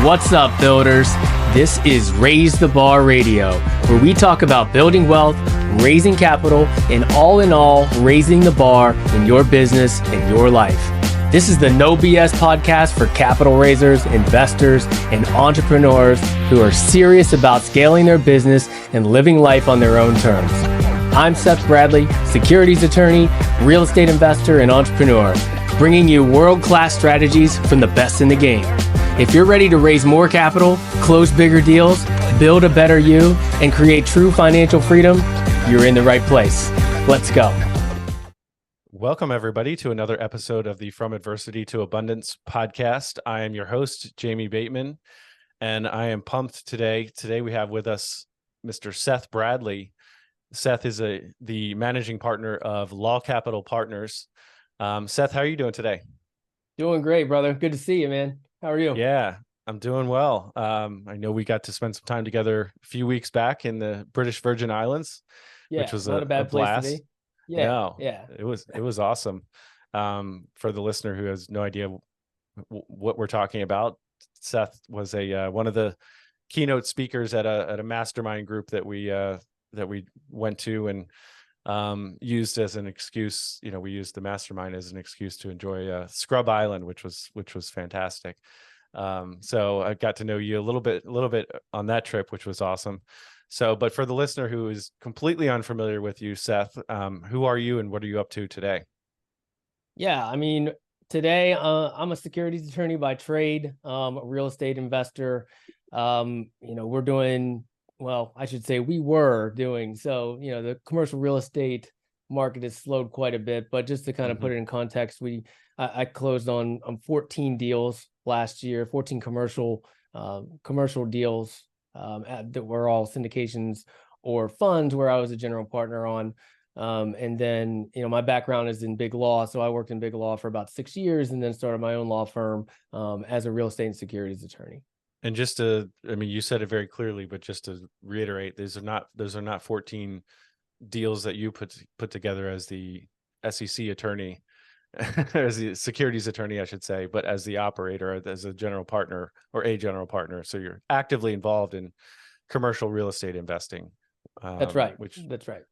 What's up, builders? This is Raise the Bar Radio, where we talk about building wealth, raising capital, and all in all, raising the bar in your business and your life. This is the No BS podcast for capital raisers, investors, and entrepreneurs who are serious about scaling their business and living life on their own terms. I'm Seth Bradley, securities attorney, real estate investor, and entrepreneur, bringing you world-class strategies from the best in the game. If you're ready to raise more capital, close bigger deals, build a better you, and create true financial freedom, you're in the right place. Let's go. Welcome, everybody, to another episode of the From Adversity to Abundance podcast. I am your host, Jamie Bateman, and I am pumped today. Today we have with us Mr. Seth Bradley. Seth is the managing partner of Law Capital Partners. Seth, how are you doing today? Doing great, brother. Good to see you, man. How are you? Yeah, I'm doing well. I know we got to spend some time together a few weeks back in the British Virgin Islands, which was not a bad place blast. to be. Yeah, It was awesome. For the listener who has no idea what we're talking about, Seth was one of the keynote speakers at a mastermind group that we went to and used as an excuse. You know, we used the mastermind as an excuse to enjoy Scrub Island, which was fantastic. So I got to know you a little bit on that trip, which was awesome. So, but for the listener who is completely unfamiliar with you, Seth, who are you and what are you up to today? Yeah, I mean, today I'm a securities attorney by trade, a real estate investor. We're doing, well, I should say we were doing. So, the commercial real estate market has slowed quite a bit, but just to kind of put it in context, I closed on 14 deals last year, 14 commercial deals that were all syndications or funds where I was a general partner on. And then, my background is in big law. So I worked in big law for about 6 years and then started my own law firm as a real estate and securities attorney. And you said it very clearly, but just to reiterate, those are not 14 deals that you put together as the SEC attorney, as the securities attorney, I should say, but as the operator, as a general partner or a general partner. So you're actively involved in commercial real estate investing. That's right. That's right.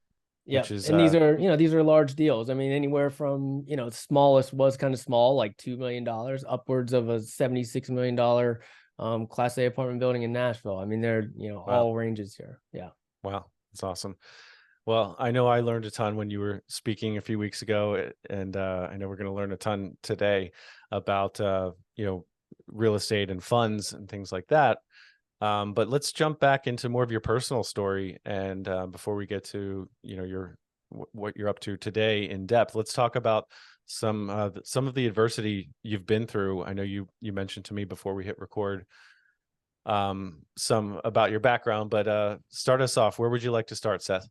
Yeah. And these are large deals. I mean, anywhere from, smallest was kind of small, like $2 million, upwards of a $76 million Class A apartment building in Nashville. I mean, they're, Wow. all ranges here. Yeah. Wow. That's awesome. Well, I know I learned a ton when you were speaking a few weeks ago, and I know we're going to learn a ton today about, real estate and funds and things like that. But let's jump back into more of your personal story. And before we get to, what you're up to today in depth, let's talk about some of the adversity you've been through. I know you mentioned to me before we hit record some about your background, but start us off. Where would you like to start, Seth?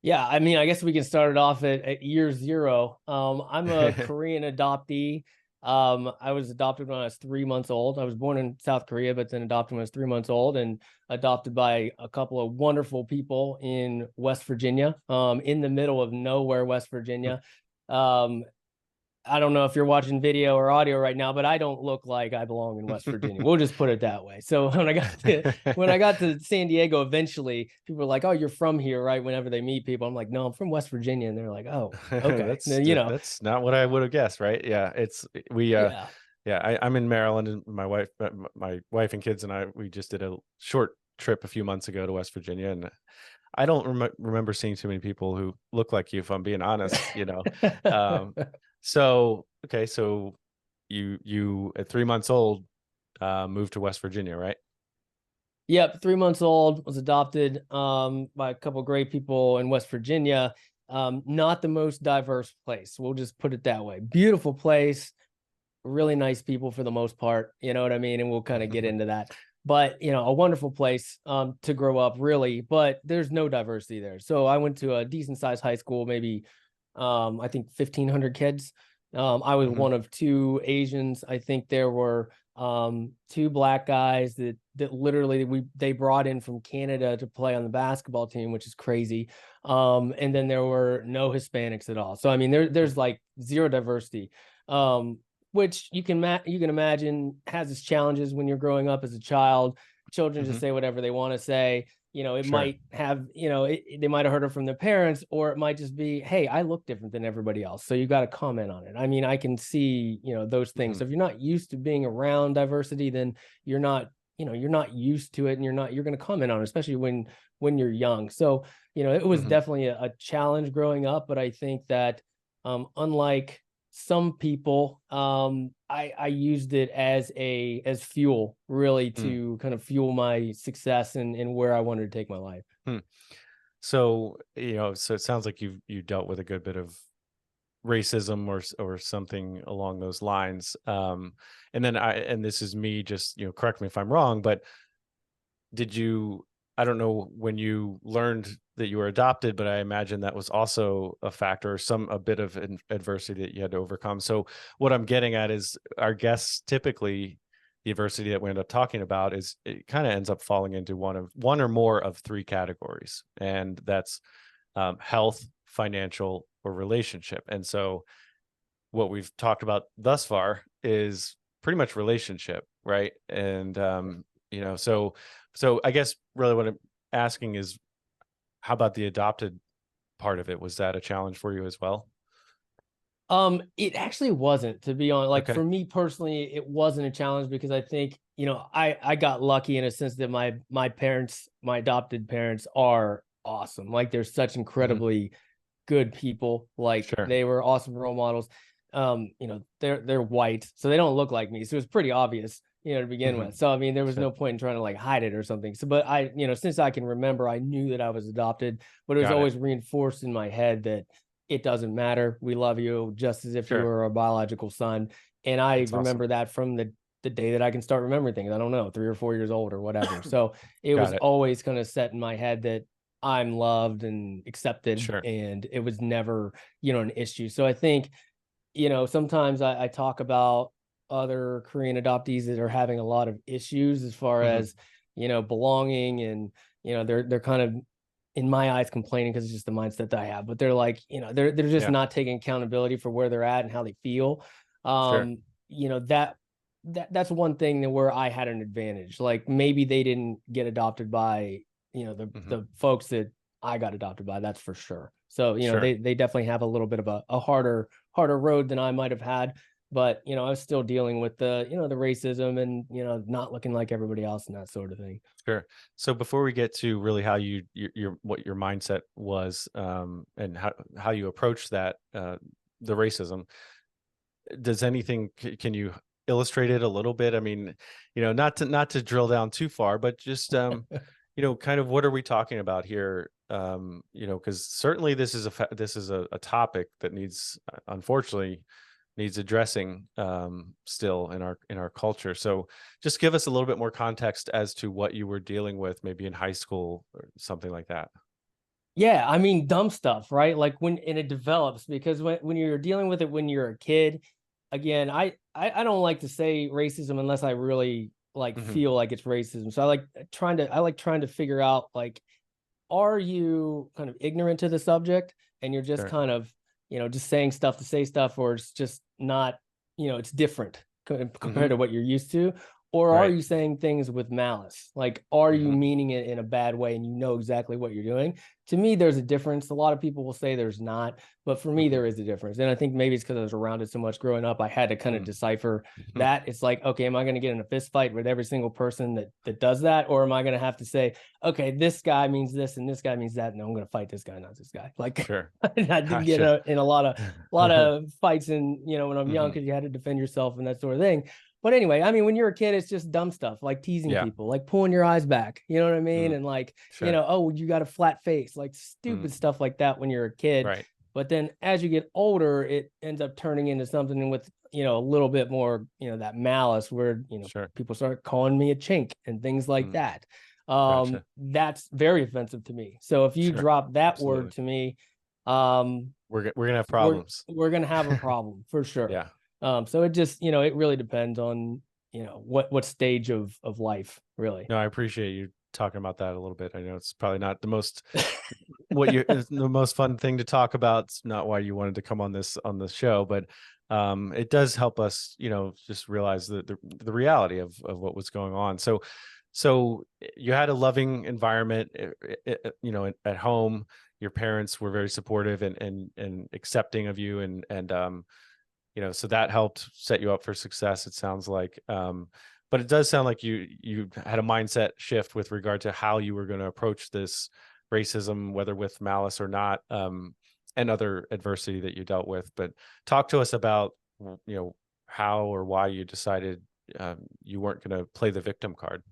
Yeah, I mean, I guess we can start it off at year zero. I'm a Korean adoptee. I was adopted when I was 3 months old. I was born in South Korea, but then adopted when I was 3 months old and adopted by a couple of wonderful people in West Virginia, in the middle of nowhere, West Virginia. I don't know if you're watching video or audio right now, but I don't look like I belong in West Virginia. We'll just put it that way. So when I got to San Diego, eventually people were like, "Oh, you're from here," right? Whenever they meet people, I'm like, "No, I'm from West Virginia," and they're like, "Oh, okay." That's not what I would have guessed, right? Yeah, I'm in Maryland, and my wife and kids and I, we just did a short trip a few months ago to West Virginia, and I don't remember seeing too many people who look like you, if I'm being honest. So you at 3 months old moved to West Virginia, right? Yep, 3 months old, was adopted by a couple of great people in West Virginia. Not the most diverse place. We'll just put it that way. Beautiful place, really nice people for the most part. You know what I mean? And we'll kind of get into that. But, a wonderful place to grow up, really. But there's no diversity there. So I went to a decent sized high school, maybe I think 1,500 kids. I was one of two Asians. I think there were two black guys that literally they brought in from Canada to play on the basketball team, which is crazy. And then there were no Hispanics at all. So I mean, there's like zero diversity. which you can imagine has its challenges when you're growing up as a child. Children just say whatever they want to say. It might have, they might have heard it from their parents, or it might just be, hey, I look different than everybody else, so you got to comment on it. I mean, I can see, those things. So if you're not used to being around diversity, then you're not used to it, and you're going to comment on it, especially when you're young. So, it was definitely a challenge growing up, but I think that, unlike some people, I used it as fuel, really, to kind of fuel my success and where I wanted to take my life. So, so it sounds like you dealt with a good bit of racism or something along those lines. And then this is me, just, correct me if I'm wrong, but I don't know when you learned that you were adopted, but I imagine that was also a factor, or a bit of adversity that you had to overcome. So what I'm getting at is, our guests, typically the adversity that we end up talking about, is it kind of ends up falling into one or more of three categories. And that's health, financial, or relationship. And so what we've talked about thus far is pretty much relationship, right? And so I guess really what I'm asking is, how about the adopted part of it? Was that a challenge for you as well? It actually wasn't, to be honest. Like, Okay. for me personally, it wasn't a challenge, because I think, I got lucky in a sense that my parents, my adopted parents, are awesome. Like, they're such incredibly good people. Like, Sure. they were awesome role models. They're white, so they don't look like me. So it's pretty obvious, to begin with. So, I mean, there was no point in trying to like hide it or something. So, but I, since I can remember, I knew that I was adopted, but it was always reinforced in my head that it doesn't matter. We love you just as if you were a biological son. And I remember that from the day that I can start remembering things. I don't know, 3 or 4 years old or whatever. So it was always kind of set in my head that I'm loved and accepted, and it was never, an issue. So I think, sometimes I talk about other Korean adoptees that are having a lot of issues as far as, belonging, and, they're kind of, in my eyes, complaining because it's just the mindset that I have, but they're like, they're just not taking accountability for where they're at and how they feel. That's one thing that where I had an advantage. Like, maybe they didn't get adopted by, the folks that I got adopted by, that's for sure. So, they definitely have a little bit of a harder road than I might have had. But, I was still dealing with the racism and, not looking like everybody else and that sort of thing. Sure. So before we get to really how what your mindset was, and how you approached that, the racism, can you illustrate it a little bit? I mean, not to drill down too far, but just, kind of what are we talking about here? Because certainly this is a topic that unfortunately needs addressing, still in our culture. So just give us a little bit more context as to what you were dealing with, maybe in high school or something like that. Yeah, I mean, dumb stuff, right? Like, and it develops, because when you're dealing with it when you're a kid, again, I don't like to say racism unless I really feel like it's racism. So I like trying to figure out, like, are you kind of ignorant to the subject, and you're just kind of, just saying stuff to say stuff, or it's just not, it's different compared to what you're used to? Or are you saying things with malice? Like, are you meaning it in a bad way, and you know exactly what you're doing? To me, there's a difference. A lot of people will say there's not, but for me, there is a difference. And I think maybe it's because I was around it so much growing up, I had to kind of decipher that. It's like, okay, am I going to get in a fist fight with every single person that does that? Or am I going to have to say, okay, this guy means this and this guy means that, and I'm going to fight this guy, not this guy? Like, I did get in a lot of fights, and, when I'm young, because you had to defend yourself and that sort of thing. But anyway, I mean, when you're a kid, it's just dumb stuff like teasing people, like pulling your eyes back, you know what I mean? And like, oh, you got a flat face, like stupid stuff like that when you're a kid. Right. But then as you get older, it ends up turning into something with, a little bit more, that malice, where, people start calling me a chink and things like that. That's very offensive to me. So if you drop that word to me, we're gonna have problems. We're gonna have a problem for sure. Yeah. So it just, it really depends on, what stage of life, really. No, I appreciate you talking about that a little bit. I know it's probably not the most the most fun thing to talk about. It's not why you wanted to come on this show, but it does help us, just realize the reality of what was going on. So you had a loving environment, at home. Your parents were very supportive and accepting of you, and so that helped set you up for success, it sounds like. But it does sound like you had a mindset shift with regard to how you were going to approach this racism, whether with malice or not, and other adversity that you dealt with. But talk to us about, how or why you decided you weren't going to play the victim card.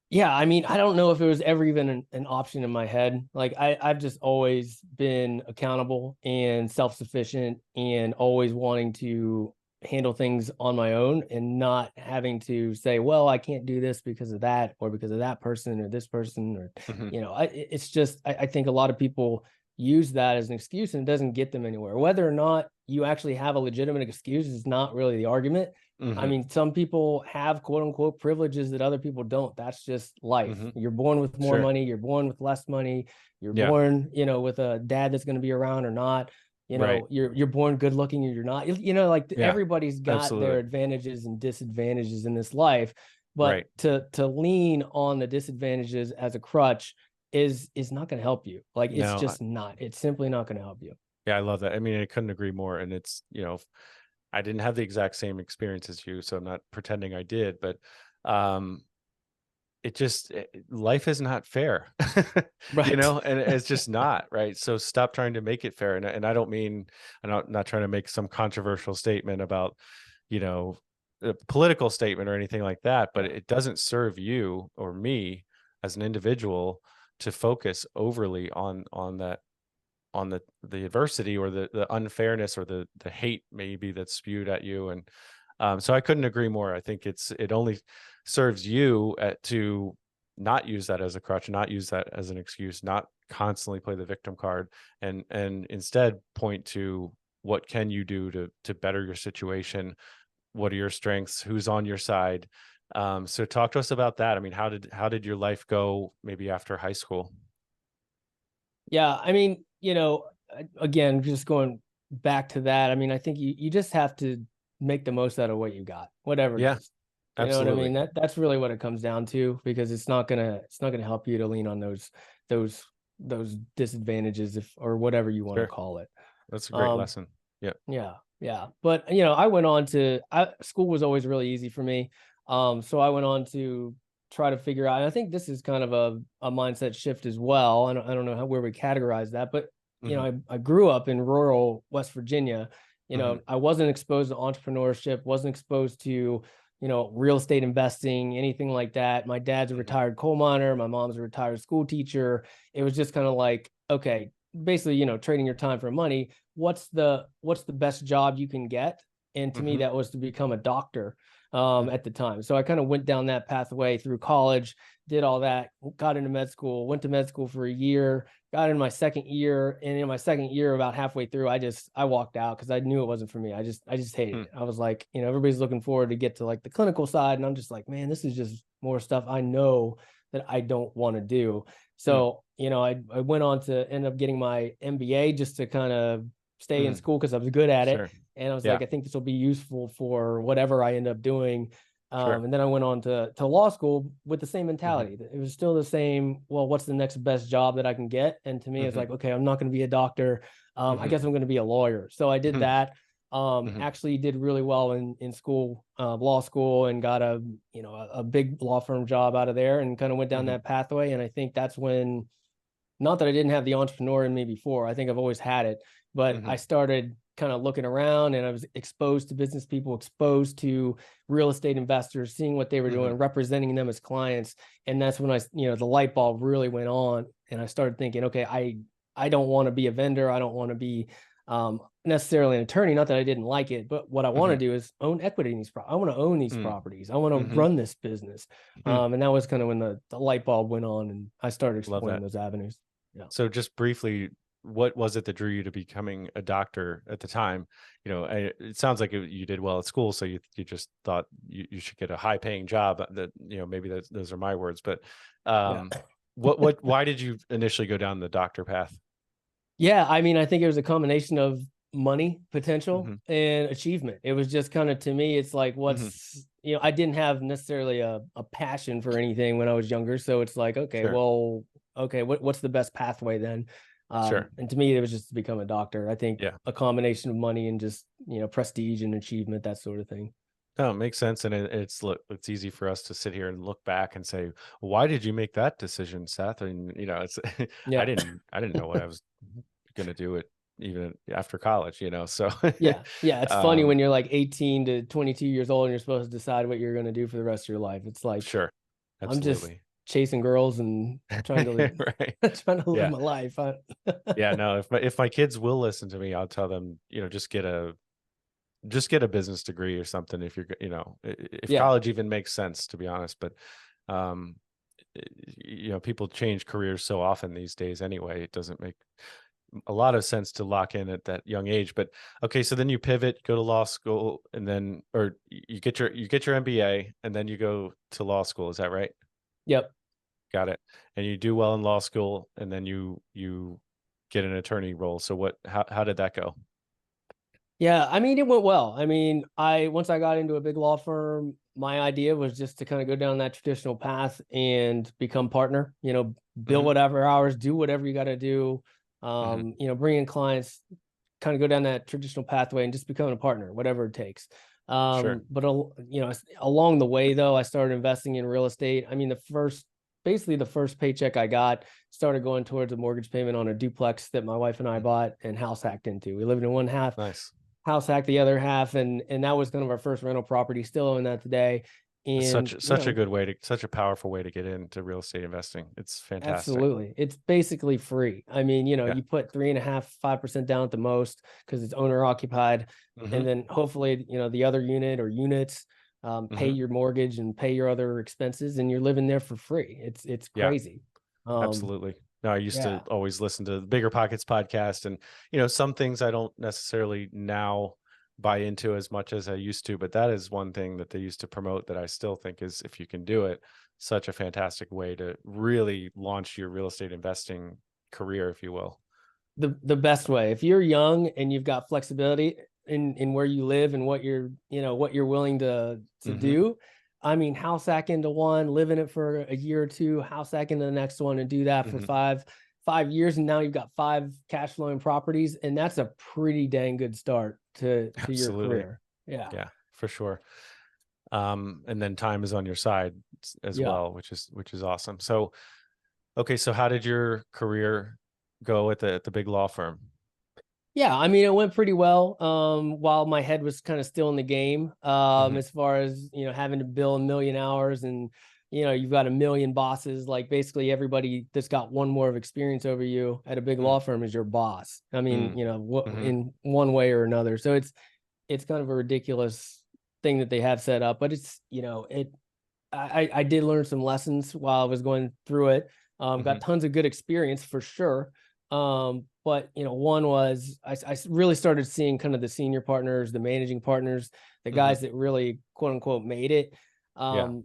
Yeah, I mean, I don't know if it was ever even an option in my head. Like I've just always been accountable and self-sufficient and always wanting to handle things on my own and not having to say, well, I can't do this because of that or because of that person or this person or, Mm-hmm. it's just, I think a lot of people use that as an excuse and it doesn't get them anywhere. Whether or not you actually have a legitimate excuse is not really the argument. I Mm-hmm. mean, some people have quote unquote privileges that other people don't. That's just life. Mm-hmm. You're born with more Sure. money. You're born with less money. You're Yeah. born, with a dad that's going to be around or not. Right. You're born good looking or you're not. Like Yeah, everybody's got their absolutely. advantages and disadvantages in this life. But Right. to lean on the disadvantages as a crutch is not going to help you. Like it's No, just not. It's simply not going to help you. yeah, I love that. I mean, I couldn't agree more. And it's, I didn't have the exact same experience as you, so I'm not pretending I did, but um, life is not fair, Right. and it's just not, right. So stop trying to make it fair. And I don't mean, I'm not trying to make some controversial statement about, a political statement or anything like that, but it doesn't serve you or me as an individual to focus overly on that, on the adversity or the unfairness or the hate maybe that's spewed at you. And so I couldn't agree more. I think it only serves you to not use that as a crutch, not use that as an excuse, not constantly play the victim card, and instead point to what can you do to better your situation. What are your strengths? Who's on your side? So talk to us about that. I mean, how did your life go maybe after high school? Yeah, I mean, again, just going back to that, I mean, I think you just have to make the most out of what you got, whatever it Yeah, is. You know what I absolutely. mean? That's really what it comes down to, because it's not gonna help you to lean on those those disadvantages or whatever you want to Sure. call it. That's a great Um, lesson. Yeah. yeah, yeah. But I went on to school was always really easy for me. So I went on to try to figure out, and I think this is kind of a mindset shift as well. I don't know where we categorize that, but Hmm. I grew up in rural West Virginia. Hmm. I wasn't exposed to entrepreneurship, wasn't exposed to, real estate investing, anything like that. My dad's a Hmm. retired coal miner, my mom's a retired school teacher. It was just kind of like, okay, basically, trading your time for money. What's the best job you can get? And to me, Hmm. that was to become a doctor at the time. So I kind of went down that pathway through college, did all that, got into med school, went to med school for a year, got in my second year. And in my second year, about halfway through, I walked out because I knew it wasn't for me. I just hated it. I was like, everybody's looking forward to get to like the clinical side. And I'm just like, man, this is just more stuff I know that I don't want to do. So, I went on to end up getting my MBA just to kind of stay in Hmm. school because I was good at it. Sure. And I was Yeah. like, I think this will be useful for whatever I end up doing. Sure. And then I went on to law school with the same Hmm. mentality. It was still the same. Well, what's the next best job that I can get? And to me, it's Hmm. like, okay, I'm not going to be a doctor. I Hmm. guess I'm going to be a lawyer. So I did Hmm. that. Hmm. Actually did really well in school, law school, and got a big law firm job out of there, and kind of went down Hmm. that pathway. And I think that's when, not that I didn't have the entrepreneur in me before, I think I've always had it, but I Hmm. started kind of looking around and I was exposed to business people, exposed to real estate investors, seeing what they were Hmm. doing, representing them as clients. And that's when the light bulb really went on. And I started thinking, okay, I don't want to be a vendor. I don't want to be necessarily an attorney. Not that I didn't like it, but what I want to Hmm. do is own equity in these. I want to own these properties. I want to Hmm. run this business. And that was kind of when the light bulb went on, and I started Love exploring that. those avenues. Yeah. So just briefly, what was it that drew you to becoming a doctor at the time? It sounds like you did well at school, so you just thought you should get a high paying job. That maybe those are my words, but Yeah. why did you initially go down the doctor path? Yeah. I mean, I think it was a combination of money potential Mm-hmm. and achievement. It was just kind of, to me, it's like, Mm-hmm. I didn't have necessarily a passion for anything when I was younger. So it's like, okay, Sure. well, okay, what's the best pathway then? Sure. And to me, it was just to become a doctor. I think Yeah. a combination of money and just, prestige and achievement, that sort of thing. No, it makes sense. And it's easy for us to sit here and look back and say, why did you make that decision, Seth? And, it's, Yeah. I didn't know what I was going to do it even after college, so, Yeah. Yeah. It's funny um, when you're like 18 to 22 years old and you're supposed to decide what you're going to do for the rest of your life. It's like, sure. I'm just Absolutely. chasing girls and trying to live, Right. trying to live Yeah. my life. Yeah. No, if my kids will listen to me, I'll tell them, just get a business degree or something. If you're, if Yeah. college even makes sense, to be honest, but, um, people change careers so often these days anyway. It doesn't make a lot of sense to lock in at that young age. But okay, so then you pivot, go to law school, and then, or you get your MBA, and then you go to law school. Is that right? Yep. Got it. And you do well in law school, and then you get an attorney role. So how did that go? Yeah, I mean, it went well. I mean, once I got into a big law firm, my idea was just to kind of go down that traditional path and become partner, bill Hmm. whatever hours, do whatever you got to do, Hmm. bring in clients, kind of go down that traditional pathway and just become a partner, whatever it takes. Sure. But along the way though, I started investing in real estate. I mean, basically the first paycheck I got started going towards a mortgage payment on a duplex that my wife and I Mhm. bought and house hacked into. We lived in one half, Nice. house hack the other half, and that was kind of our first rental property. Still own that today. And Such a good way to such a powerful way to get into real estate investing. It's fantastic. absolutely, it's basically free. I mean, Yeah. you put 3.5-5% down at the most because it's owner occupied, Hmm. and then hopefully the other unit or units pay Hmm. your mortgage and pay your other expenses, and you're living there for free. It's Yeah. crazy. um Absolutely. No, I used to yeah. always listen to the Bigger Pockets podcast, and some things I don't necessarily now buy into as much as I used to, but that is one thing that they used to promote that I still think is, if you can do it, such a fantastic way to really launch your real estate investing career, if you will. The best way, if you're young and you've got flexibility in where you live and what you're willing to Hmm. do. I mean, house hack into one, live in it for a year or two, house hack into the next one, and do that for Hmm. five years, and now you've got 5 cash flowing properties, and that's a pretty dang good start to your Absolutely. career. Yeah. Yeah, for sure. And then time is on your side as Yeah. well, which is awesome. So, okay, so how did your career go at the big law firm? Yeah, I mean, it went pretty well. While my head was kind of still in the game, Hmm. as far as having to bill 1,000,000 hours, and you've got 1,000,000 bosses. Like basically everybody that's got one more of experience over you at a big law firm is your boss. I mean, Mm. Hmm. in one way or another. So it's kind of a ridiculous thing that they have set up, but it's it. I did learn some lessons while I was going through it. Hmm. Got tons of good experience for sure. But one was I really started seeing kind of the senior partners, the managing partners, the Hmm. guys that really quote unquote made it. Yeah. Um,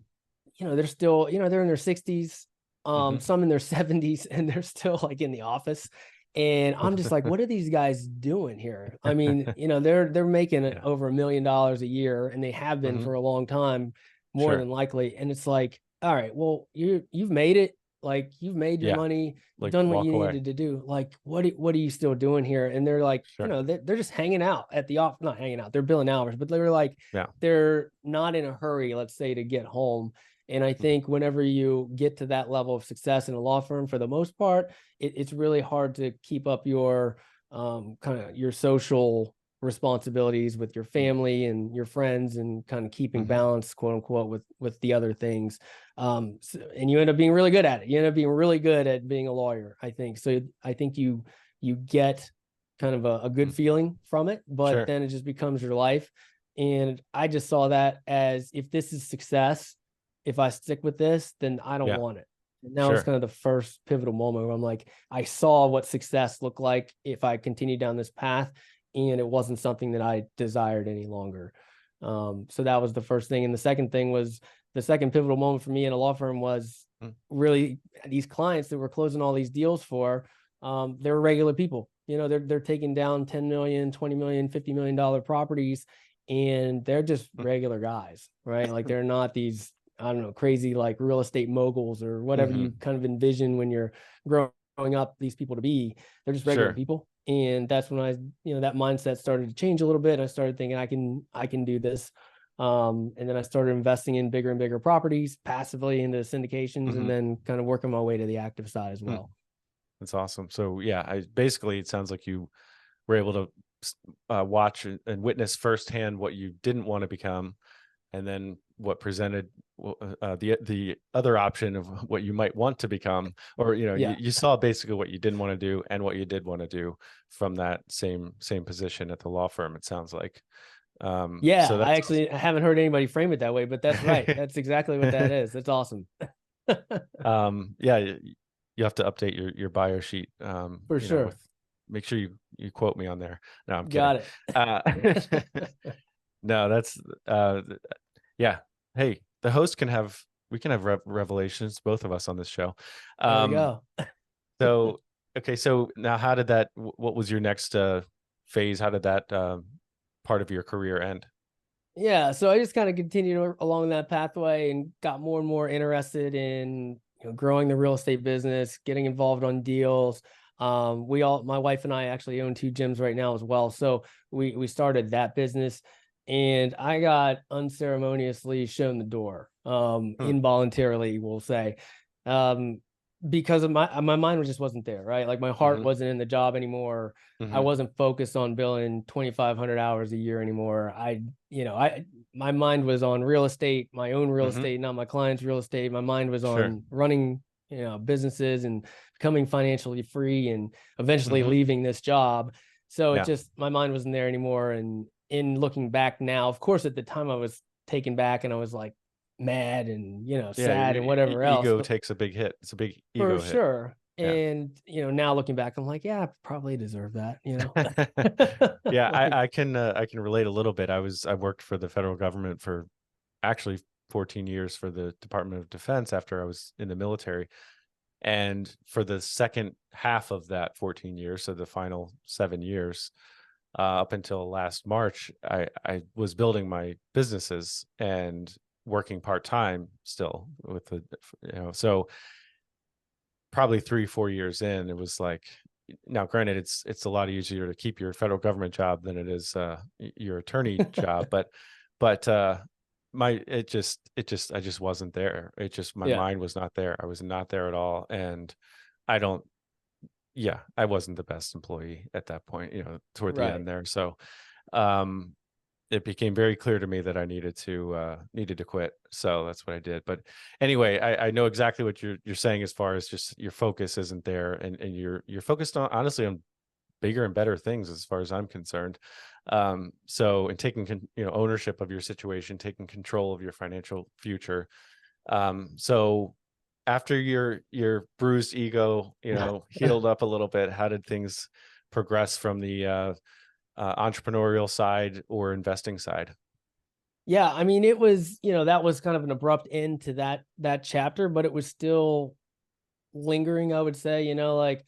they're still, they're in their 60s, Hmm. some in their 70s, and they're still like in the office. And I'm just like, what are these guys doing here? I mean, they're making it Yeah. over $1,000,000 a year, and they have been Hmm. for a long time, more Sure. than likely. And it's like, all right, well, you've made it. Like you've made your Yeah. money, you've Like, done what walk you away. needed to do. Like, what are you still doing here? And they're like, Sure. they're just hanging out at the office, not hanging out. They're billing hours, but they're like, Yeah. they're not in a hurry, let's say, to get home. And I Mhm. think whenever you get to that level of success in a law firm, for the most part, it's really hard to keep up your kind of your social responsibilities with your Mhm. family and your friends, and kind of keeping Mhm. balance, quote unquote, with the other things. And you end up being really good at it. You end up being really good at being a lawyer, I think. So I think you get kind of a good Mhm. feeling from it, but Sure. then it just becomes your life. And I just saw that as, if this is success, if I stick with this, then I don't Yeah. want it. And that was Sure. kind of the first pivotal moment where I'm like, I saw what success looked like if I continued down this path, and it wasn't something that I desired any longer. So that was the first thing. And the second pivotal moment for me in a law firm was Mm. really these clients that were closing all these deals for. They were regular people. You know, they're taking down 10 million, 20 million, $50 million properties, and they're just regular guys, right? Like they're not these, I don't know, crazy like real estate moguls or whatever you kind of envision when you're growing up these people to be. They're just regular people. And that's when that mindset started to change a little bit. I started thinking I can do this. And then I started investing in bigger and bigger properties passively into syndications, and then kind of working my way to the active side as well. That's awesome. So yeah, basically it sounds like you were able to watch and witness firsthand what you didn't want to become, and then what presented the other option of what you might want to become, or you saw basically what you didn't want to do and what you did want to do from that same position at the law firm, it sounds like. So I actually haven't heard anybody frame it that way, but that's right. That's exactly what that is. That's awesome. Yeah, you have to update your bio sheet for sure. Make sure you quote me on there. No, I'm kidding. Got it. No, that's yeah. Hey, the host we can have revelations, both of us on this show. There we go. So okay, so now what was your next phase? How did that part of your career end? Yeah, so I just kind of continued along that pathway and got more and more interested in growing the real estate business, getting involved on deals. My wife and I actually own 2 gyms right now as well. So we started that business, and I got unceremoniously shown the door, involuntarily, we'll say, because of my mind just wasn't there, right? Like my heart wasn't in the job anymore. I wasn't focused on billing 2,500 hours a year anymore. My mind was on real estate, my own real estate, not my clients' real estate. My mind was on running, businesses and becoming financially free and eventually leaving this job. So it just, my mind wasn't there anymore. And in looking back now, of course, at the time I was taken back and I was like mad and, sad and whatever else. Ego takes a big hit. It's a big ego hit. For sure. And, now looking back, I'm like, yeah, I probably deserve that, Yeah, I can relate a little bit. I worked for the federal government for actually 14 years for the Department of Defense after I was in the military. And for the second half of that 14 years, so the final 7 years, up until last March, I was building my businesses and working part-time still with so probably 3-4 years in, it was like, now granted, it's a lot easier to keep your federal government job than it is your attorney job, but I just wasn't there. My mind was not there. I was not there at all. And I wasn't the best employee at that point, toward the end there. So it became very clear to me that I needed to quit. So that's what I did. But anyway, I know exactly what you're saying as far as just your focus isn't there, and you're focused on, honestly, on bigger and better things as far as I'm concerned. So in taking ownership of your situation, taking control of your financial future. So after your bruised ego, healed up a little bit, how did things progress from the entrepreneurial side or investing side? Yeah, I mean, it was, that was kind of an abrupt end to that chapter, but it was still lingering, I would say. Like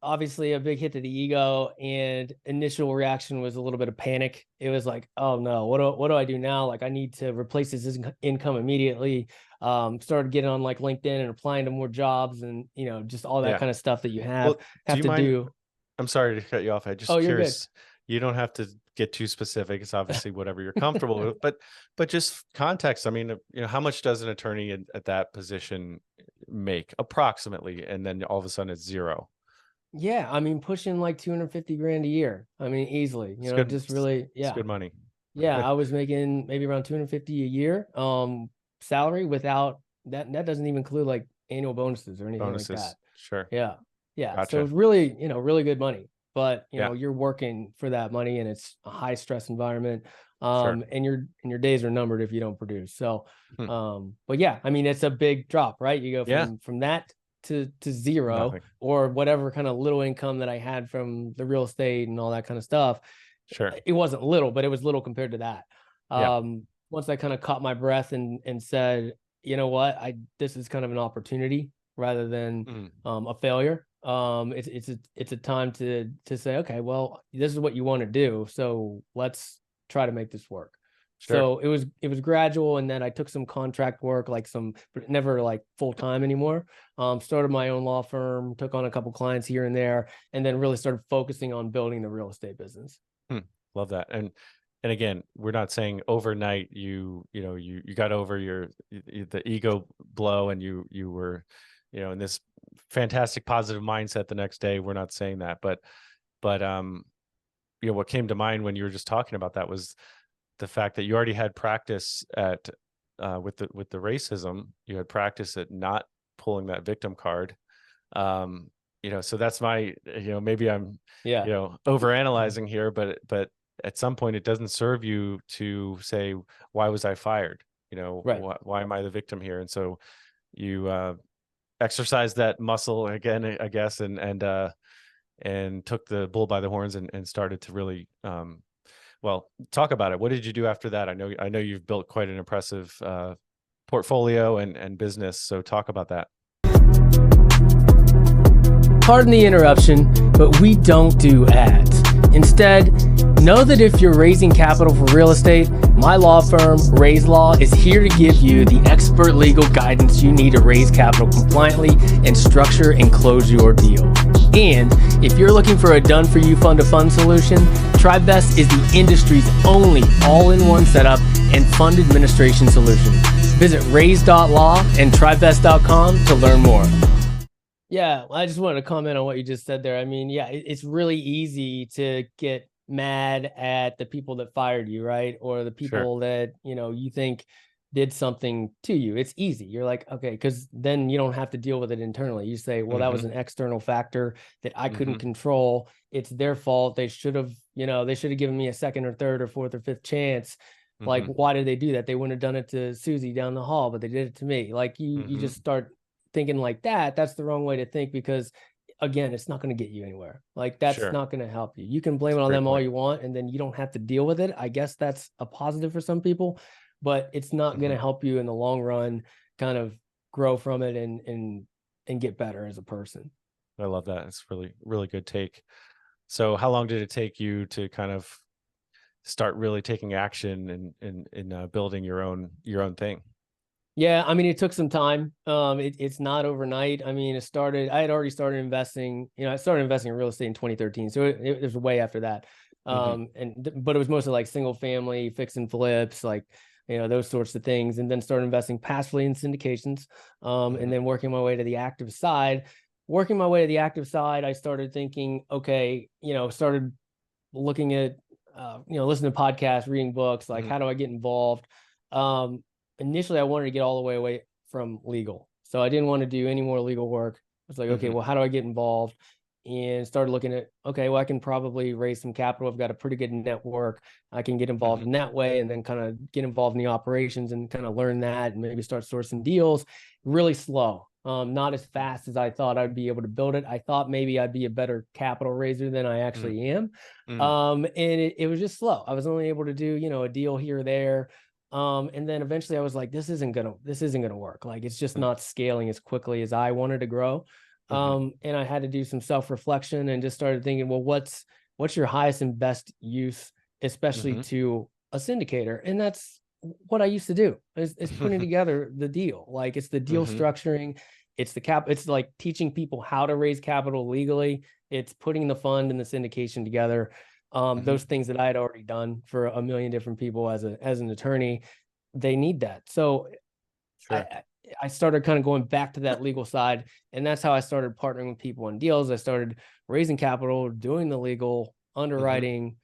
obviously a big hit to the ego, and initial reaction was a little bit of panic. It was like, oh no, what do I do now? Like I need to replace this income immediately. Started getting on like LinkedIn and applying to more jobs, and just all that kind of stuff that you have to do. I'm sorry to cut you off. I just curious. You don't have to get too specific. It's obviously whatever you're comfortable with, but just context. I mean, how much does an attorney at that position make approximately? And then all of a sudden it's zero. Yeah. I mean, pushing like 250 grand a year. I mean, easily, just really, it's good money. Yeah. I was making maybe around 250 a year, salary without that. That doesn't even include like annual bonuses or anything like that. Sure. Yeah. Yeah. Gotcha. So it's really, really good money. But you're working for that money, and it's a high stress environment. And your days are numbered if you don't produce. So, but yeah, I mean, it's a big drop, right? You go from that to zero. Nothing. Or whatever kind of little income that I had from the real estate and all that kind of stuff. Sure. It wasn't little, but it was little compared to that. Once I kind of caught my breath and said, you know what, this is kind of an opportunity rather than a failure. It's a time to say, okay, well, this is what you want to do, so let's try to make this work. Sure. So it was gradual, and then I took some contract work, like but never like full time anymore. Started my own law firm, took on a couple clients here and there, and then really started focusing on building the real estate business. Love that. And again, we're not saying overnight you got over the ego blow and you were, in this fantastic positive mindset the next day. We're not saying that, but what came to mind when you were just talking about that was the fact that you already had practice at with the racism. You had practice at not pulling that victim card. So that's my, maybe I'm, overanalyzing here, but at some point it doesn't serve you to say, why was I fired? Right. Why am I the victim here? And so you exercise that muscle again, I guess, and took the bull by the horns and started to really, talk about it. What did you do after that? I know you've built quite an impressive portfolio and business. So talk about that. Pardon the interruption, but we don't do ads. Instead, know that if you're raising capital for real estate, my law firm, Raise Law, is here to give you the expert legal guidance you need to raise capital compliantly and structure and close your deal. And if you're looking for a done-for-you fund-to-fund solution, TribeVest is the industry's only all-in-one setup and fund administration solution. Visit raise.law and tribevest.com to learn more. Yeah, I just wanted to comment on what you just said there. I mean, yeah, it's really easy to get mad at the people that fired you, right? Or the people that, you think did something to you. It's easy. You're like, okay, because then you don't have to deal with it internally. You say, well, that was an external factor that I couldn't control. It's their fault. They should have given me a second or third or fourth or fifth chance. Like, why did they do that? They wouldn't have done it to Susie down the hall, but they did it to me. Like you just start thinking like that. That's the wrong way to think, because again, it's not going to get you anywhere. Like that's not going to help you. You can blame it on them all you want, and then you don't have to deal with it. I guess that's a positive for some people, but it's not going to help you in the long run kind of grow from it and get better as a person. I love that. It's really, really good take. So how long did it take you to kind of start really taking action in building your own thing? Yeah, I mean, it took some time. It's not overnight. I mean, I had already started investing. I started investing in real estate in 2013, so it was way after that. But it was mostly like single family, fix and flips, like those sorts of things, and then started investing passively in syndications, and then working my way to the active side. Working my way to the active side, I started thinking, okay, started looking at, listening to podcasts, reading books, like how do I get involved? Initially, I wanted to get all the way away from legal. So I didn't want to do any more legal work. I was like, okay, well, how do I get involved? And started looking at, okay, well, I can probably raise some capital. I've got a pretty good network. I can get involved in that way, and then kind of get involved in the operations and kind of learn that, and maybe start sourcing deals. Really slow. Not as fast as I thought I'd be able to build it. I thought maybe I'd be a better capital raiser than I actually am. And it was just slow. I was only able to do, a deal here or there. And then eventually I was like, this isn't gonna work. Like, it's just not scaling as quickly as I wanted to grow. And I had to do some self-reflection and just started thinking, well, what's your highest and best use, especially to a syndicator? And that's what I used to do, is putting together the deal. Like, it's the deal structuring, it's it's like teaching people how to raise capital legally. It's putting the fund and the syndication together. Those things that I had already done for a million different people as an attorney, they need that. So I started kind of going back to that legal side, and that's how I started partnering with people on deals. I started raising capital, doing the legal underwriting,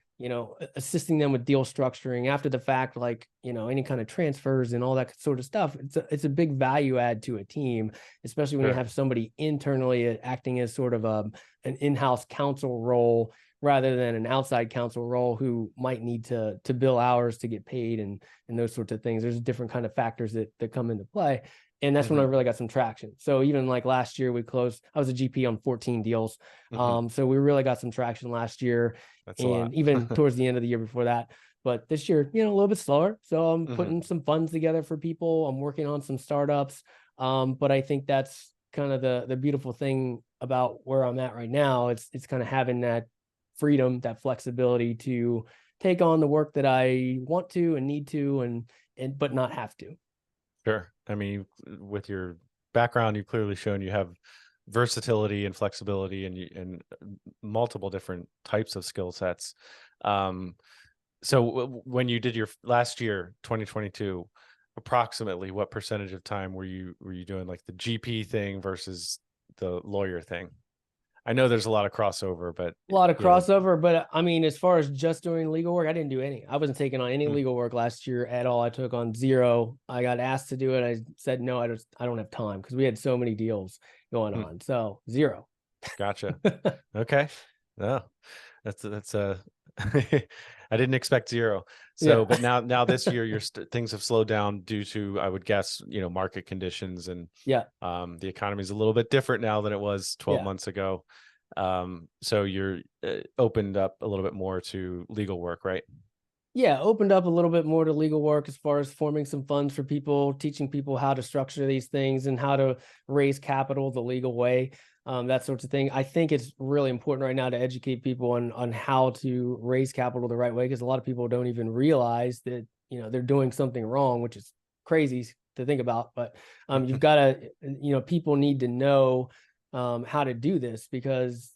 assisting them with deal structuring after the fact, like, any kind of transfers and all that sort of stuff. It's a big value add to a team, especially when you have somebody internally acting as sort of an in-house counsel role, rather than an outside counsel role who might need to bill hours to get paid and those sorts of things. There's different kind of factors that come into play. And that's when I really got some traction. So even like last year I was a GP on 14 deals. So we really got some traction last year. That's and even towards the end of the year before that. But this year, a little bit slower. So I'm putting some funds together for people. I'm working on some startups. But I think that's kind of the beautiful thing about where I'm at right now. It's kind of having that freedom, that flexibility to take on the work that I want to and need to, and but not have to. Sure. I mean, with your background, you've clearly shown you have versatility and flexibility and multiple different types of skill sets. Um, so when you did your last year, 2022, approximately what percentage of time were you doing like the GP thing versus the lawyer thing? I know there's a lot of crossover, but A lot of crossover, but I mean, as far as just doing legal work, I didn't do any. I wasn't taking on any legal work last year at all. I took on zero. I got asked to do it. I said no. I don't have time because we had so many deals going on. So zero. Gotcha. Okay. No, that's I didn't expect zero. So, Yeah. but now this year, things have slowed down due to, I would guess, market conditions, and Yeah. the economy is a little bit different now than it was 12 Yeah. months ago. So you're opened up a little bit more to legal work, right? Yeah, opened up a little bit more to legal work as far as forming some funds for people, teaching people how to structure these things and how to raise capital the legal way, that sorts of thing. I think it's really important right now to educate people on how to raise capital the right way, because a lot of people don't even realize that they're doing something wrong, which is crazy to think about. But you've got to, people need to know how to do this, because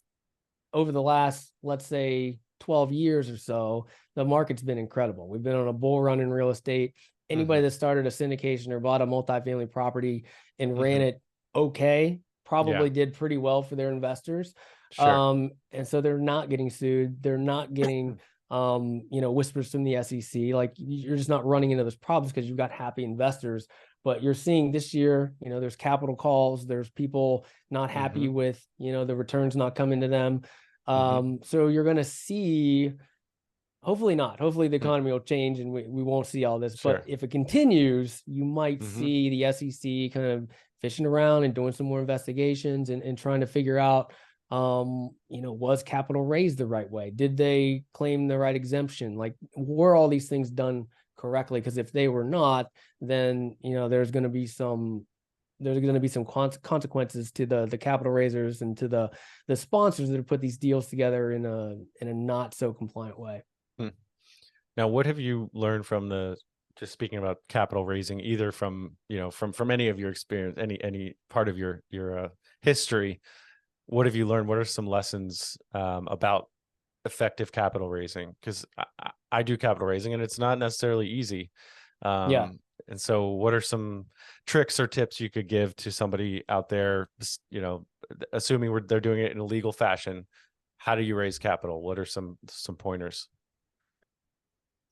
over the last, let's say, 12 years or so, the market's been incredible. We've been on a bull run in real estate. Anybody that started a syndication or bought a multifamily property and ran it okay probably did pretty well for their investors. Sure. And so they're not getting sued. They're not getting whispers from the SEC. Like, you're just not running into those problems because you've got happy investors. But you're seeing this year, there's capital calls, there's people not happy with, the returns not coming to them. So you're going to see, hopefully not, hopefully the economy will change and we won't see all this. Sure. But if it continues, you might see the SEC kind of fishing around and doing some more investigations and trying to figure out, was capital raised the right way? Did they claim the right exemption? Like, were all these things done correctly? Because if they were not, then, there's going to be some consequences to the capital raisers and to the sponsors that have put these deals together in a not so compliant way. Now, what have you learned from just speaking about capital raising, either from any of your experience, any part of your history? What have you learned? What are some lessons about effective capital raising? Because I do capital raising and it's not necessarily easy. And so what are some tricks or tips you could give to somebody out there, assuming they're doing it in a legal fashion? How do you raise capital? What are some pointers?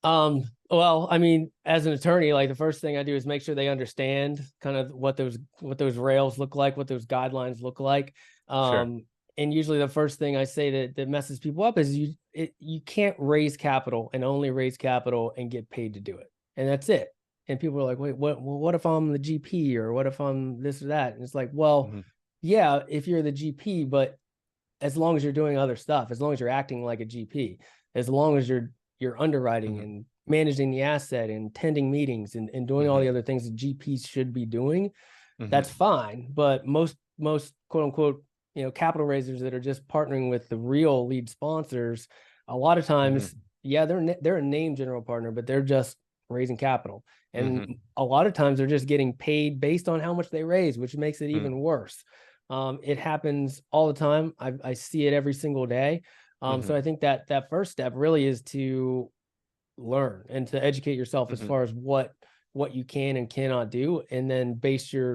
Well, I mean, as an attorney, like, the first thing I do is make sure they understand kind of what those rails look like, what those guidelines look like. Sure. And usually the first thing I say that messes people up is you can't raise capital and only raise capital and get paid to do it. And that's it. And people are like, wait, what if I'm the GP, or what if I'm this or that? And it's like, well, yeah, if you're the GP, but as long as you're doing other stuff, as long as you're acting like a GP, as long as you're underwriting and managing the asset and attending meetings and doing all the other things that GPs should be doing, that's fine. But most quote unquote, capital raisers that are just partnering with the real lead sponsors, a lot of times, they're a named general partner, but they're just raising capital. And a lot of times they're just getting paid based on how much they raise, which makes it even worse. It happens all the time. I see it every single day. So I think that first step really is to learn and to educate yourself as far as what you can and cannot do, and then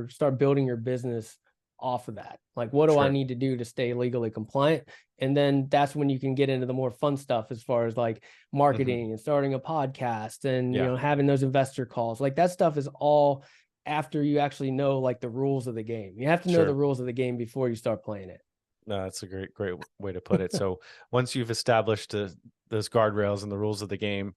start building your business off of that. Like, what do I need to do to stay legally compliant? And then that's when you can get into the more fun stuff, as far as like marketing and starting a podcast and having those investor calls. Like, that stuff is all after you actually know, like, the rules of the game. You have to know the rules of the game before you start playing it. No, that's a great way to put it. So once you've established those guardrails and the rules of the game,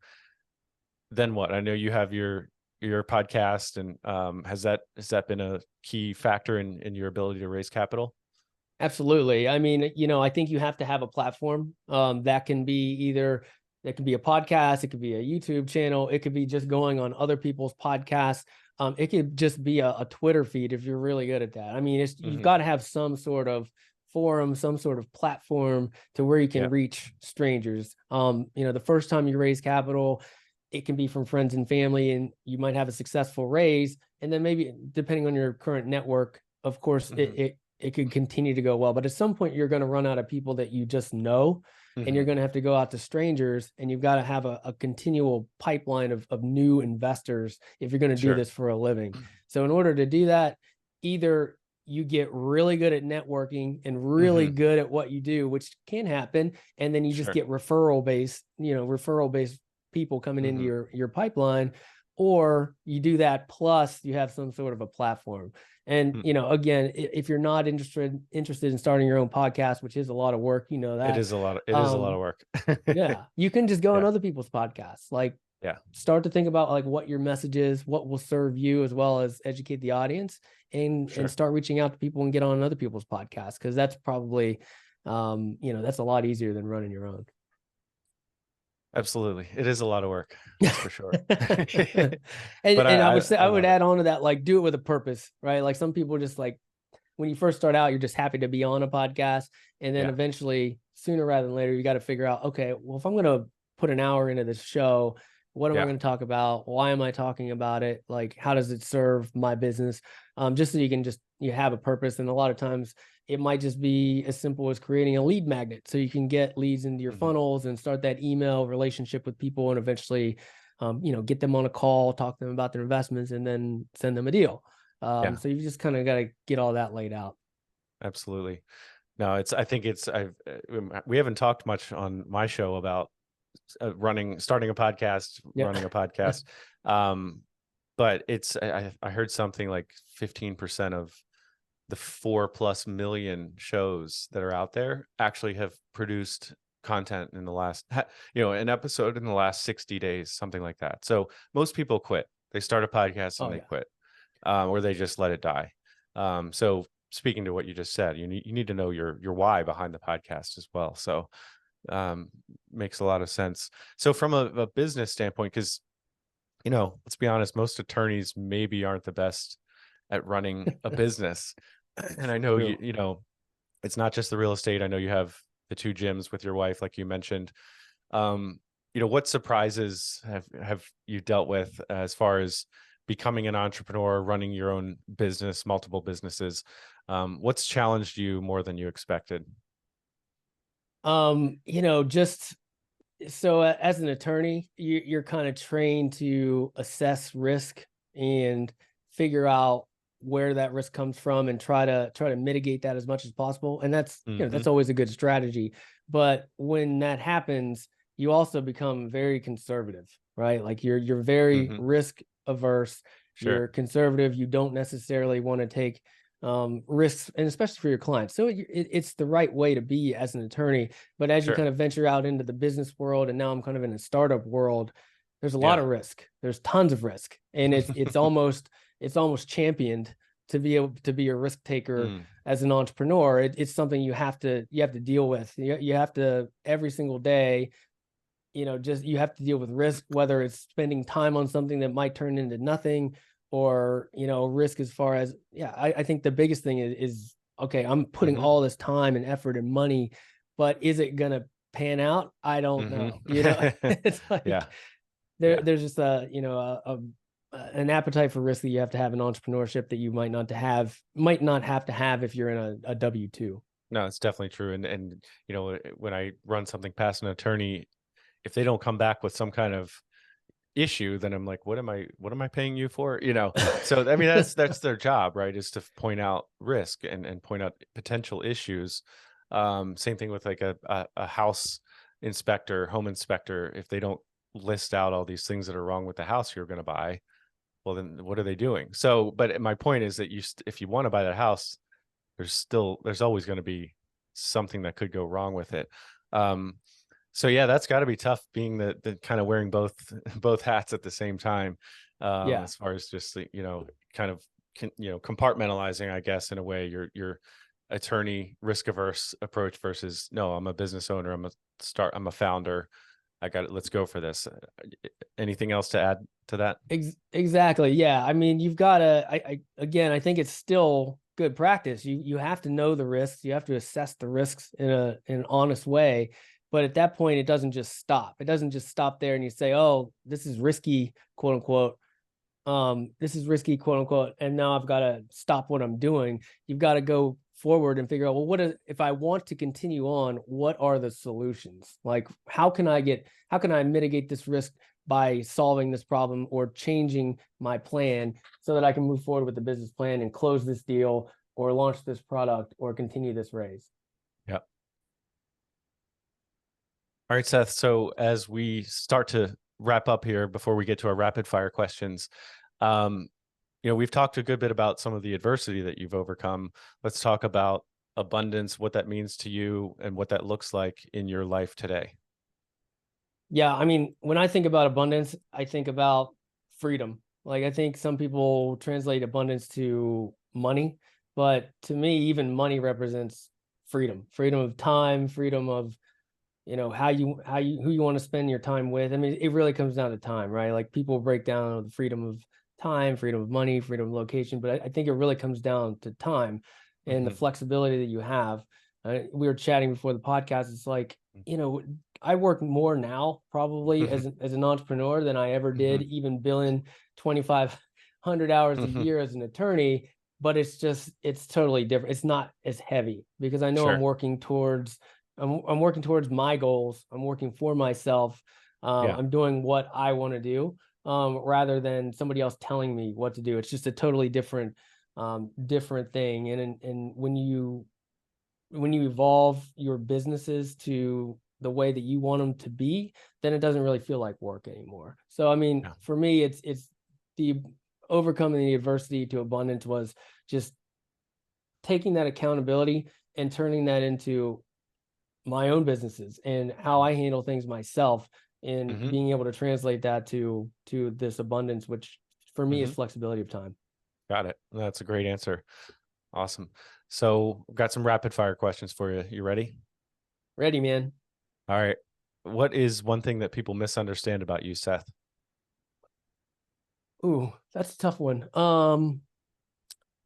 then what? I know you have your podcast, and has that been a key factor in your ability to raise capital? Absolutely. I mean, I think you have to have a platform that can be it could be a podcast, it could be a YouTube channel, it could be just going on other people's podcasts. It could just be a Twitter feed if you're really good at that. I mean, you've got to have some sort of forum, some sort of platform to where you can reach strangers. The first time you raise capital, it can be from friends and family, and you might have a successful raise. And then maybe depending on your current network, of course, it could continue to go well. But at some point, you're going to run out of people that you just know, and you're going to have to go out to strangers, and you've got to have a continual pipeline of new investors if you're going to do this for a living. So in order to do that, either you get really good at networking and really good at what you do, which can happen, and then you just get referral based people coming into your pipeline, or you do that plus you have some sort of a platform. And again, if you're not interested in starting your own podcast, which is a lot of work, that it is a lot of work. Yeah, you can just go on other people's podcasts, start to think about what your message is, what will serve you, as well as educate the audience, and start reaching out to people and get on other people's podcasts, because that's probably that's a lot easier than running your own. Absolutely. It is a lot of work, that's for sure. and I would add on to that, do it with a purpose, right? Like, some people just when you first start out, you're just happy to be on a podcast. And then eventually, sooner rather than later, you got to figure out, okay, well, if I'm going to put an hour into this show, what am I going to talk about? Why am I talking about it? How does it serve my business? Just so you have a purpose. And a lot of times it might just be as simple as creating a lead magnet, so you can get leads into your funnels and start that email relationship with people, and eventually, get them on a call, talk to them about their investments, and then send them a deal. So you just kind of got to get all that laid out. Absolutely. No, we haven't talked much on my show about starting a podcast, running a podcast. But I heard something like 15% of the 4+ million shows that are out there actually have produced content in the last, an episode in the last 60 days, something like that. So most people quit. They start a podcast and they quit, or they just let it die. So speaking to what you just said, you need to know your why behind the podcast as well. So makes a lot of sense. So from a business standpoint, because let's be honest, most attorneys maybe aren't the best at running a business. And I know it's not just the real estate. I know you have the 2 gyms with your wife, like you mentioned. What surprises have you dealt with as far as becoming an entrepreneur, running your own business, multiple businesses? What's challenged you more than you expected? Just so as an attorney, you're kind of trained to assess risk and figure out where that risk comes from and try to mitigate that as much as possible. And that's, that's always a good strategy. But when that happens, you also become very conservative, right? Like you're very risk averse. You're conservative. You don't necessarily want to take risks, and especially for your clients. So it's the right way to be as an attorney. But as you kind of venture out into the business world, and now I'm kind of in a startup world, there's a lot of risk. There's tons of risk, and it's almost championed to be able to be a risk taker as an entrepreneur. It's something you have to deal with. You have to every single day. You have to deal with risk, whether it's spending time on something that might turn into nothing, or risk as far as I think the biggest thing is okay, I'm putting all this time and effort and money, but is it gonna pan out? I don't know. It's like there's just an appetite for risk that you have to have in entrepreneurship that you might not have to have if you're in a W-2. No, it's definitely true. And when I run something past an attorney, if they don't come back with some kind of issue, then I'm like, what am I paying you for? So I mean, that's their job, right? Is to point out risk and point out potential issues. Same thing with like a house inspector, home inspector. If they don't list out all these things that are wrong with the house you're going to buy, well, then what are they doing? So, but my point is that if you want to buy that house, there's always going to be something that could go wrong with it. So yeah, that's got to be tough, being the kind of wearing both hats at the same time. As far as just kind of compartmentalizing, I guess, in a way, your attorney risk averse approach versus, no, I'm a business owner, I'm a founder, let's go for this. Anything else to add to that? Exactly. Yeah. I mean, you've got to, I think it's still good practice. You have to know the risks. You have to assess the risks in an honest way. But at that point, it doesn't just stop. It doesn't just stop there and you say, oh, this is risky, quote unquote. This is risky, quote unquote, and now I've got to stop what I'm doing. You've got to go forward and figure out, well, if I want to continue on, what are the solutions? Like, how can I mitigate this risk by solving this problem or changing my plan so that I can move forward with the business plan and close this deal or launch this product or continue this raise? Yep. All right, Seth. So as we start to wrap up here before we get to our rapid fire questions, we've talked a good bit about some of the adversity that you've overcome. Let's talk about abundance, what that means to you and what that looks like in your life today. Yeah. I mean, when I think about abundance, I think about freedom. Like, I think some people translate abundance to money, but to me, even money represents freedom of time, freedom of, who you want to spend your time with. I mean, it really comes down to time, right? Like, people break down the freedom of time, freedom of money, freedom of location, but I think it really comes down to time and the flexibility that you have. We were chatting before the podcast. It's like, I work more now probably as an entrepreneur than I ever did, even billing 2,500 hours a year as an attorney. But it's totally different. It's not as heavy because I know I'm working towards my goals. I'm working for myself. I'm doing what I want to do, rather than somebody else telling me what to do. It's just a totally different thing. And when you evolve your businesses to the way that you want them to be, then it doesn't really feel like work anymore. So, I mean, for me, it's the overcoming the adversity to abundance was just taking that accountability and turning that into my own businesses and how I handle things myself, and being able to translate that to this abundance, which for me is flexibility of time. Got it. That's a great answer. Awesome. So I've got some rapid fire questions for you. You ready? Ready, man. All right. What is one thing that people misunderstand about you, Seth? Ooh, that's a tough one.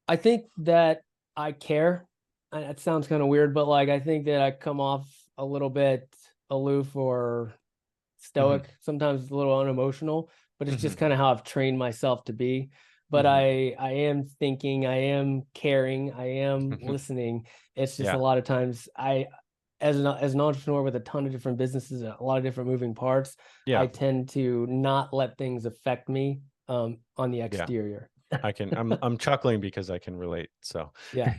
I think that I care. That sounds kind of weird, but like, I think that I come off a little bit aloof or stoic. Sometimes it's a little unemotional, but it's just kind of how I've trained myself to be. But I am thinking, I am caring, I am listening. It's just a lot of times as an entrepreneur with a ton of different businesses and a lot of different moving parts, I tend to not let things affect me on the exterior. I'm chuckling because I can relate. So yeah.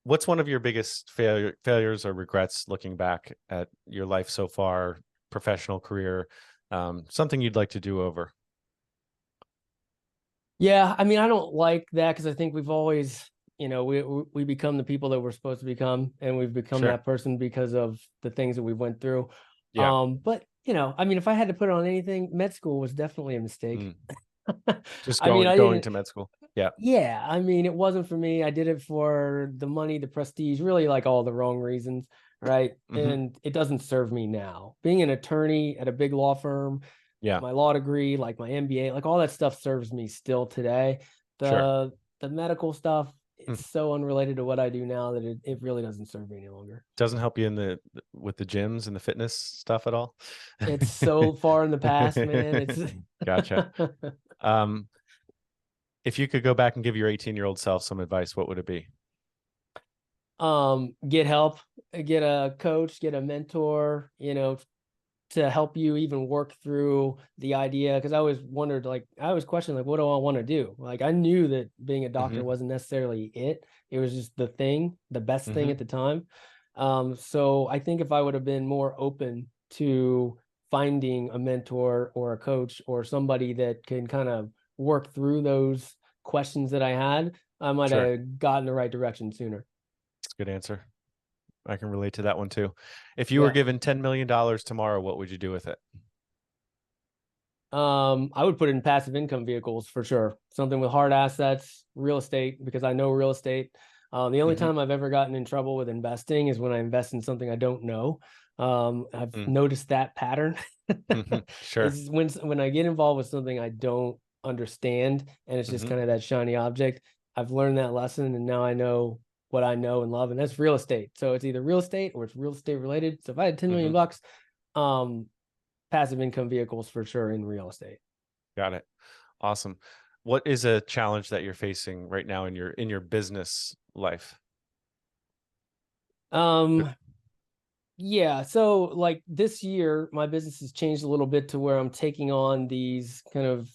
What's one of your biggest failures or regrets looking back at your life so far, professional career, something you'd like to do over? Yeah, I mean, I don't like that because I think we've always, we become the people that we're supposed to become, and we've become that person because of the things that we went through. But I mean, if I had to put it on anything, med school was definitely a mistake. Just going to med school. Yeah, I mean, it wasn't for me. I did it for the money, the prestige, really like all the wrong reasons, right? And it doesn't serve me now. Being an attorney at a big law firm, my law degree, like my MBA, like all that stuff serves me still today. The medical stuff, it's so unrelated to what I do now that it really doesn't serve me any longer. Doesn't help you with the gyms and the fitness stuff at all? It's so far in the past, man. It's Gotcha. If you could go back and give your 18-year-old self some advice, what would it be? Get help, get a coach, get a mentor, to help you even work through the idea. Cause I always wondered, like, I always questioned, like, what do I want to do? Like, I knew that being a doctor wasn't necessarily it. It was just the best thing at the time. So I think if I would have been more open to finding a mentor or a coach or somebody that can kind of work through those questions that I had, I might have gotten the right direction sooner. That's a good answer. I can relate to that one too. If you were given $10 million tomorrow, what would you do with it? I would put it in passive income vehicles for sure. Something with hard assets, real estate, because I know real estate. The only time I've ever gotten in trouble with investing is when I invest in something I don't know. I've noticed that pattern. It's when I get involved with something I don't understand and it's just kind of that shiny object, I've learned that lesson, and now I know what I know and love, and that's real estate. So it's either real estate or it's real estate related. So if I had 10 million Hmm. bucks, um, passive income vehicles for sure in real estate. Got it. Awesome. What is a challenge that you're facing right now in your business life? Um, yeah. So like this year, my business has changed a little bit to where I'm taking on these kind of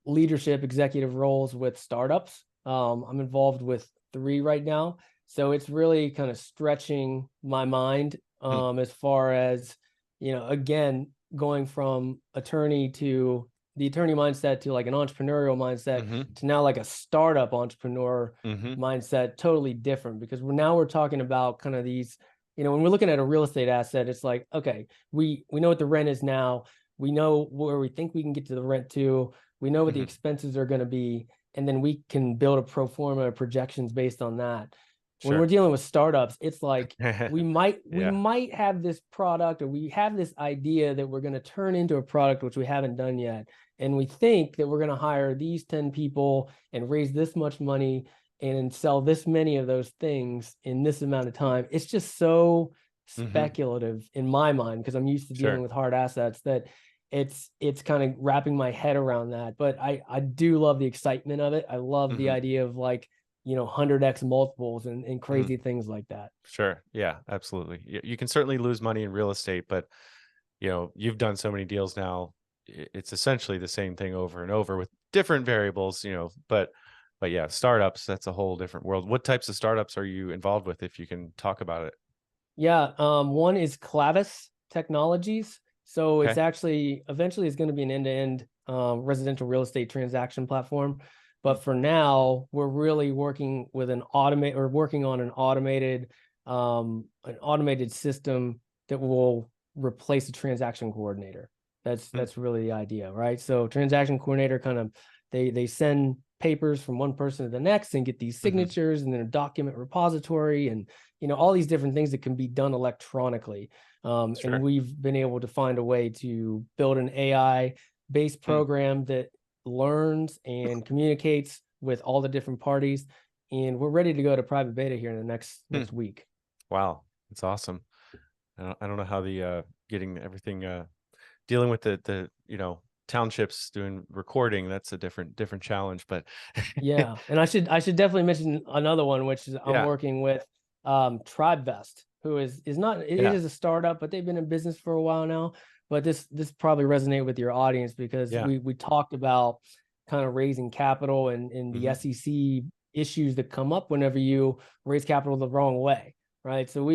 leadership executive roles with startups. I'm involved with 3 right now. So it's really kind of stretching my mind Hmm. as far as, again, going from attorney to the attorney mindset to like an entrepreneurial mindset Hmm. to now like a startup entrepreneur Hmm. mindset, totally different because we're talking about kind of these, when we're looking at a real estate asset, it's like, okay, we know what the rent is now. We know where we think we can get to the rent to. We know what the Hmm. expenses are going to be, and then we can build a pro forma projections based on that. When we're Sure. dealing with startups, it's like we Yeah. might have this product or we have this idea that we're going to turn into a product which we haven't done yet, and we think that we're going to hire these 10 people and raise this much money and sell this many of those things in this amount of time. It's just so Hmm. speculative in my mind because I'm used to dealing Sure. with hard assets that it's kind of wrapping my head around that. But I do love the excitement of it. I love the Hmm. idea of like, 100x multiples and Hmm. crazy things like that. Sure. Yeah, absolutely. You can certainly lose money in real estate, but you've done so many deals now. It's essentially the same thing over and over with different variables, but yeah, startups, that's a whole different world. What types of startups are you involved with, if you can talk about it? Yeah, one is Clavis Technologies. So it's Okay. actually eventually is going to be an end-to-end residential real estate transaction platform. But Mm. for now, we're really working with working on an automated system that will replace a transaction coordinator. Mm. That's really the idea, right? So transaction coordinator kind of they send papers from one person to the next and get these Hmm. signatures and then a document repository and all these different things that can be done electronically. And Sure. we've been able to find a way to build an AI based Mm. program that learns and communicates with all the different parties. And we're ready to go to private beta here in the Hmm. next week. Wow, that's awesome. I don't know how the getting everything dealing with the townships doing recording, that's a different challenge, but Yeah, and I should definitely mention another one, which is I'm yeah. working with TribeVest, who is not it Yeah. is a startup, but they've been in business for a while now. But this probably resonate with your audience because Yeah. we talked about kind of raising capital and the Hmm. SEC issues that come up whenever you raise capital the wrong way, right? So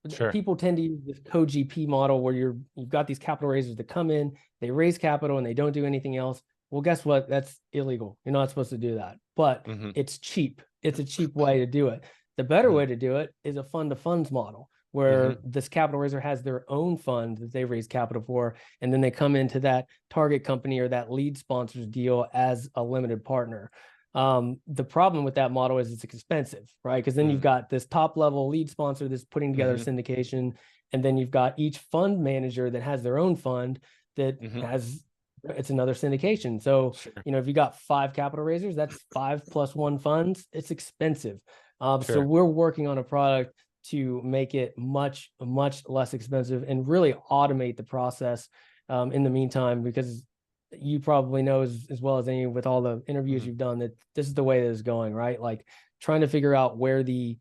Sure. people tend to use this co-GP model where you've got these capital raisers that come in, they raise capital and they don't do anything else. Well, guess what? That's illegal. You're not supposed to do that. But Hmm. it's cheap. It's a cheap way to do it. The better Hmm. way to do it is a fund to funds model Hmm. where this capital raiser has their own fund that they raise capital for. And then they come into that target company or that lead sponsors deal as a limited partner. The problem with that model is it's expensive, right? Because then you've got this top level lead sponsor that's putting together a Hmm. syndication. And then you've got each fund manager that has their own fund that Hmm. has it's another syndication. So, Sure. if you got 5 capital raisers, that's 5 plus 1 funds. It's expensive. So Sure. we're working on a product to make it much, much less expensive and really automate the process in the meantime, because you probably know as well as any with all the interviews Hmm. you've done that this is the way that it's going, right? Like trying to figure out where the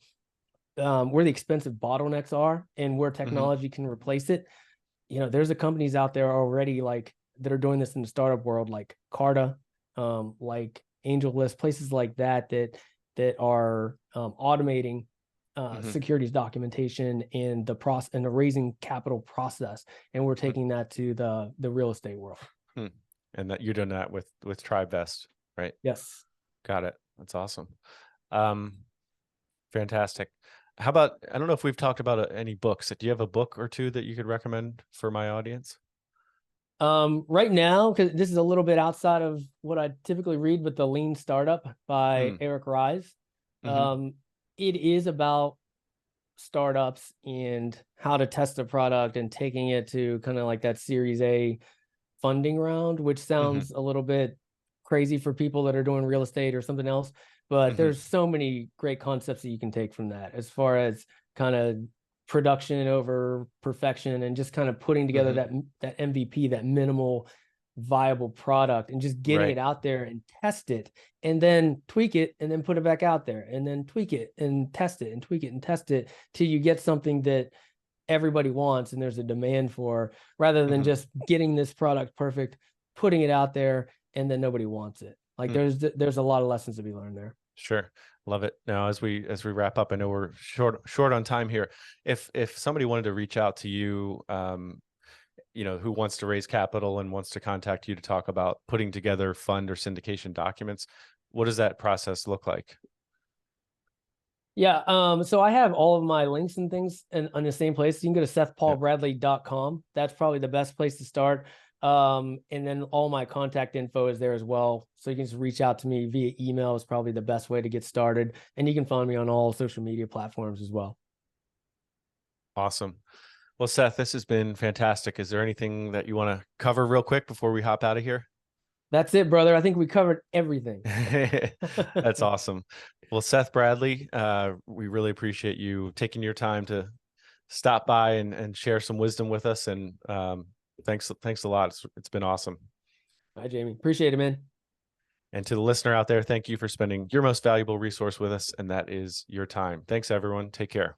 expensive bottlenecks are and where Hmm. technology can replace it. There's the companies out there already like that are doing this in the startup world, like Carta, like Angel List, places like that are automating Hmm. securities documentation and the process and the raising capital process. And we're taking that to the real estate world. Hmm. And that you're doing that with TribeVest, right? Yes. Got it. That's awesome. Um, Fantastic. How about, I don't know if we've talked about any books. Do you have a book or two that you could recommend for my audience? Right now, because this is a little bit outside of what I typically read, but The Lean Startup by Mm. Eric Ries. Hmm. Um, it is about startups and how to test a product and taking it to kind of like that Series A funding round, which Hmm. sounds a little bit crazy for people that are doing real estate or something else. But Mhm. there's so many great concepts that you can take from that, as far as kind of production over perfection, and just kind of putting together Mhm. that MVP, that minimal viable product, and just getting it Right. out there and test it, and then tweak it, and then put it back out there, and then tweak it and test it and tweak it and test it till you get something that everybody wants and there's a demand for, rather than Mhm. just getting this product perfect, putting it out there, and then nobody wants it. Like Mm. there's a lot of lessons to be learned there. Sure. Love it. Now, as we wrap up, I know we're short on time here. If somebody wanted to reach out to you, who wants to raise capital and wants to contact you to talk about putting together fund or syndication documents, what does that process look like? Yeah. So I have all of my links and things on the same place. You can go to sethpaulbradley.com. That's probably the best place to start. And then all my contact info is there as well. So you can just reach out to me via email is probably the best way to get started. And you can find me on all social media platforms as well. Awesome. Well, Seth, this has been fantastic. Is there anything that you want to cover real quick before we hop out of here? That's it, brother. I think we covered everything. That's awesome. Well, Seth Bradley, we really appreciate you taking your time to stop by and share some wisdom with us. And thanks a lot. It's been awesome. Hi, Jamie. Appreciate it, man. And to the listener out there, thank you for spending your most valuable resource with us, and that is your time. Thanks, everyone. Take care.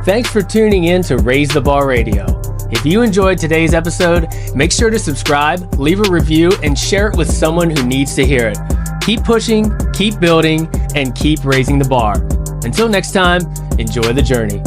Thanks for tuning in to Raise the Bar Radio. If you enjoyed today's episode, make sure to subscribe, leave a review, and share it with someone who needs to hear it. Keep pushing, keep building, and keep raising the bar. Until next time, enjoy the journey.